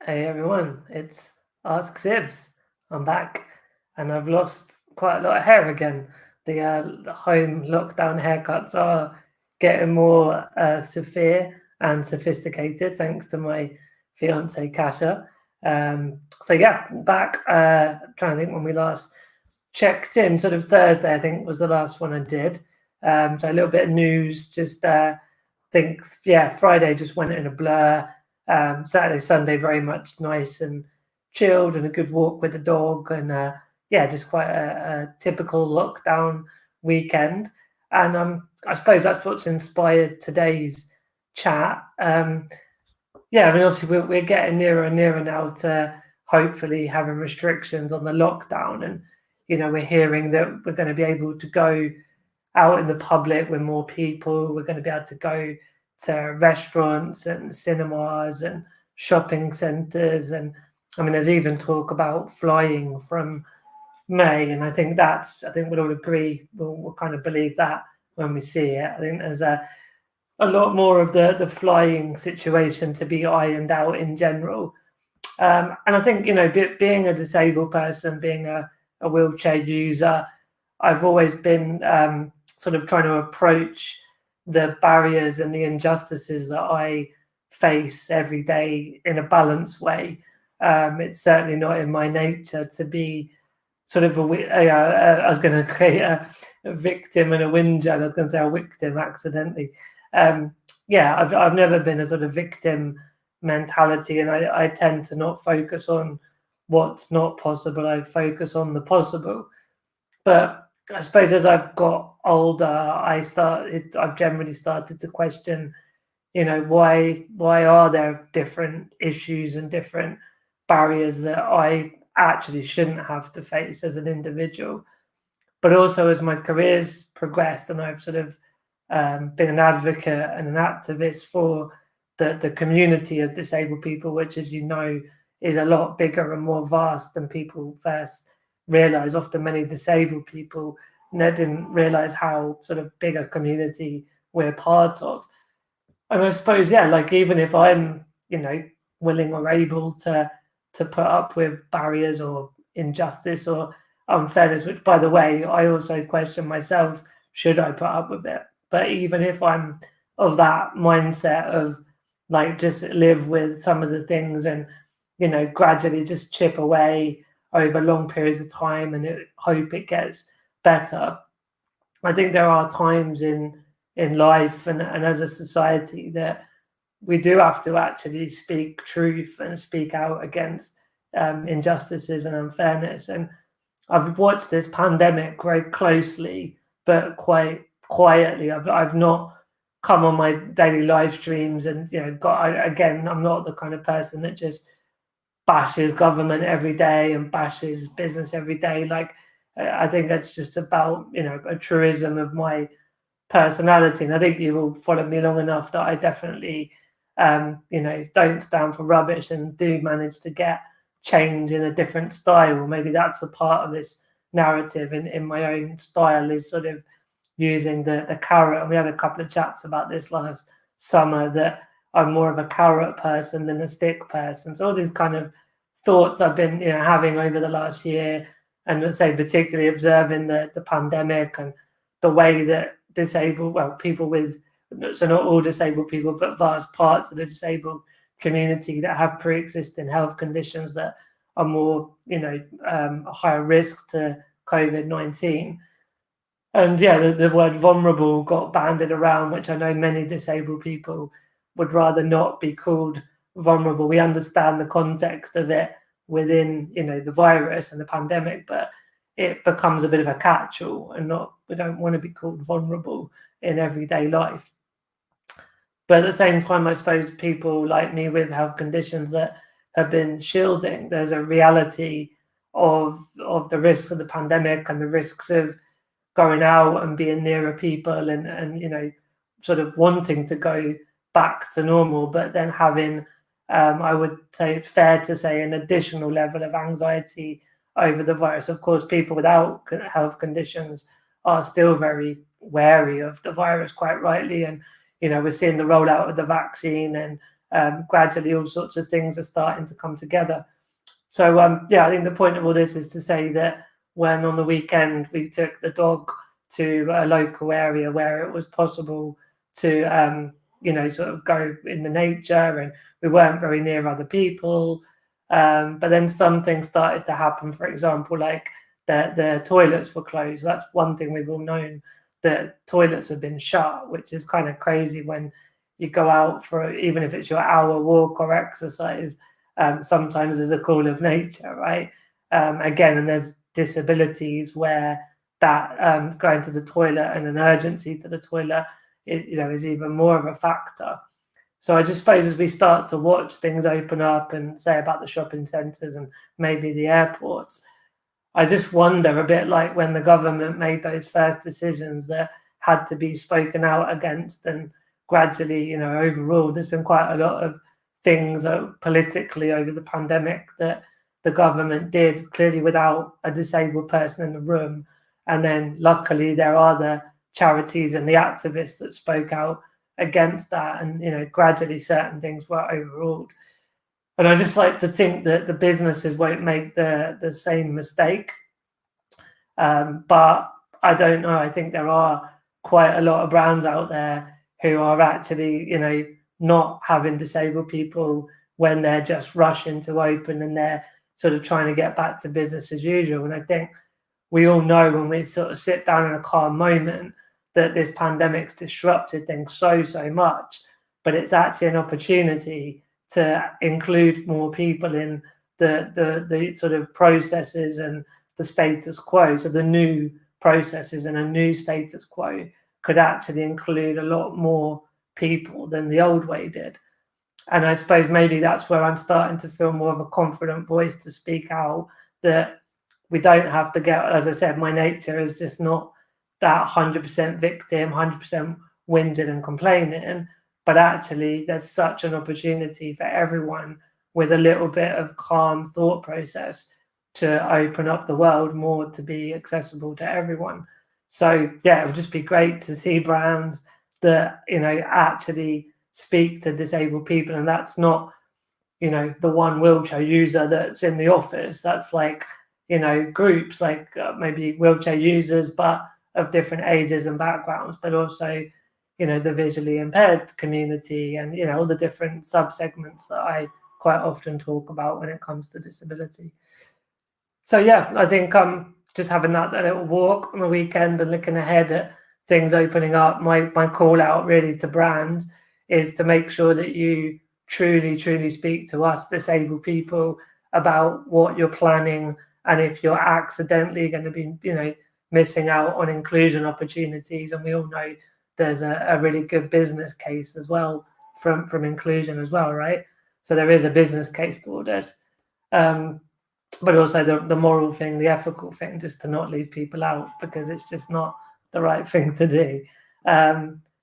Hey everyone, it's Ask Sibs. I'm back and I've lost quite a lot of hair again. The home lockdown haircuts are getting more severe and sophisticated thanks to my fiance Kasha. So yeah, back trying to think when we last checked in, sort of Thursday, I think was the last one I did. So a little bit of news, just think, yeah, Friday just went in a blur. Saturday, Sunday, very much nice and chilled, and a good walk with the dog, and yeah, just quite a typical lockdown weekend. And I suppose that's what's inspired today's chat. Yeah, I mean, obviously we're getting nearer and nearer now to hopefully having restrictions on the lockdown, and we're hearing that we're going to be able to go out in the public with more people. We're going to be able to go to restaurants and cinemas and shopping centres, and I mean, there's even talk about flying from May, and I think we'll all agree, we'll kind of believe that when we see it. I think there's a lot more of the flying situation to be ironed out in general. And I think, being a disabled person, being a wheelchair user, I've always been sort of trying to approach the barriers and the injustices that I face every day in a balanced way. It's certainly not in my nature to be sort of I was going to create a victim and a whinger. I was going to say a victim accidentally. Yeah, I've never been a sort of victim mentality, and I tend to not focus on what's not possible. I focus on the possible. But I suppose as I've got older, I've generally started to question, why are there different issues and different barriers that I actually shouldn't have to face as an individual. But also as my career's progressed and I've sort of been an advocate and an activist for the community of disabled people, which, as you know, is a lot bigger and more vast than people first realize. Often many disabled people didn't realize how sort of big a community we're part of. And I suppose, yeah, like even if I'm, willing or able to put up with barriers or injustice or unfairness, which by the way, I also question myself, should I put up with it? But even if I'm of that mindset of like just live with some of the things and gradually just chip away over long periods of time and hope it gets better. I think there are times in life and as a society that we do have to actually speak truth and speak out against injustices and unfairness. And I've watched this pandemic very closely, but quite quietly. I've not come on my daily live streams and again, I'm not the kind of person that just bashes government every day and bashes business every day. Like I think it's just about a truism of my personality, and I think you will follow me long enough that I definitely don't stand for rubbish and do manage to get change in a different style. Or maybe that's a part of this narrative in my own style, is sort of using the carrot. And we had a couple of chats about this last summer, that I'm more of a carrot person than a stick person. So all these kind of thoughts I've been having over the last year, and let's say particularly observing the pandemic and the way that people with, so not all disabled people, but vast parts of the disabled community that have pre-existing health conditions that are more, a higher risk to COVID-19. And yeah, the word vulnerable got banded around, which I know many disabled people would rather not be called vulnerable. We understand the context of it within, the virus and the pandemic, but it becomes a bit of a catch-all, and we don't want to be called vulnerable in everyday life. But at the same time, I suppose people like me with health conditions that have been shielding, there's a reality of the risks of the pandemic and the risks of going out and being nearer people and sort of wanting to go back to normal, but then having I would say it's fair to say an additional level of anxiety over the virus. Of course, people without health conditions are still very wary of the virus, quite rightly, and we're seeing the rollout of the vaccine, and gradually all sorts of things are starting to come together. So I think the point of all this is to say that when on the weekend we took the dog to a local area where it was possible to sort of go in the nature, and we weren't very near other people. But then some things started to happen. For example, like the toilets were closed. That's one thing we've all known, that toilets have been shut, which is kind of crazy when you go out for, even if it's your hour walk or exercise. Sometimes there's a call of nature, right? Again, and there's disabilities where that going to the toilet and an urgency to the toilet, is even more of a factor. So I just suppose as we start to watch things open up, and say about the shopping centres and maybe the airports, I just wonder, a bit like when the government made those first decisions that had to be spoken out against, and gradually, overall, there's been quite a lot of things politically over the pandemic that the government did, clearly without a disabled person in the room. And then luckily there are the charities and the activists that spoke out against that, and gradually certain things were overruled. And I just like to think that the businesses won't make the same mistake. But I don't know. I think there are quite a lot of brands out there who are actually, not having disabled people when they're just rushing to open, and they're sort of trying to get back to business as usual. And I think we all know, when we sort of sit down in a calm moment, that this pandemic's disrupted things so much, but it's actually an opportunity to include more people in the sort of processes and the status quo. So the new processes and a new status quo could actually include a lot more people than the old way did. And I suppose maybe that's where I'm starting to feel more of a confident voice to speak out, that we don't have to get, as I said, my nature is just not that 100% victim, 100% whinging and complaining, but actually there's such an opportunity for everyone with a little bit of calm thought process to open up the world more to be accessible to everyone. So yeah, it would just be great to see brands that actually speak to disabled people, and that's not the one wheelchair user that's in the office. That's like groups like maybe wheelchair users, but of different ages and backgrounds, but also the visually impaired community, and all the different sub-segments that I quite often talk about when it comes to disability. So yeah, I think just having that little walk on the weekend and looking ahead at things opening up, my call out really to brands is to make sure that you truly speak to us disabled people about what you're planning, and if you're accidentally going to be missing out on inclusion opportunities. And we all know there's a really good business case as well from inclusion as well, right? So there is a business case to all this, but also the moral thing, the ethical thing, just to not leave people out, because it's just not the right thing to do.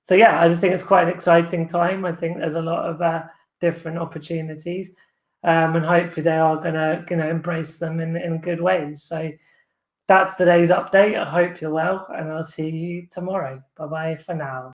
So yeah, I just think it's quite an exciting time. I think there's a lot of different opportunities, and hopefully they are going to embrace them in good ways. So that's today's update. I hope you're well, and I'll see you tomorrow. Bye bye for now.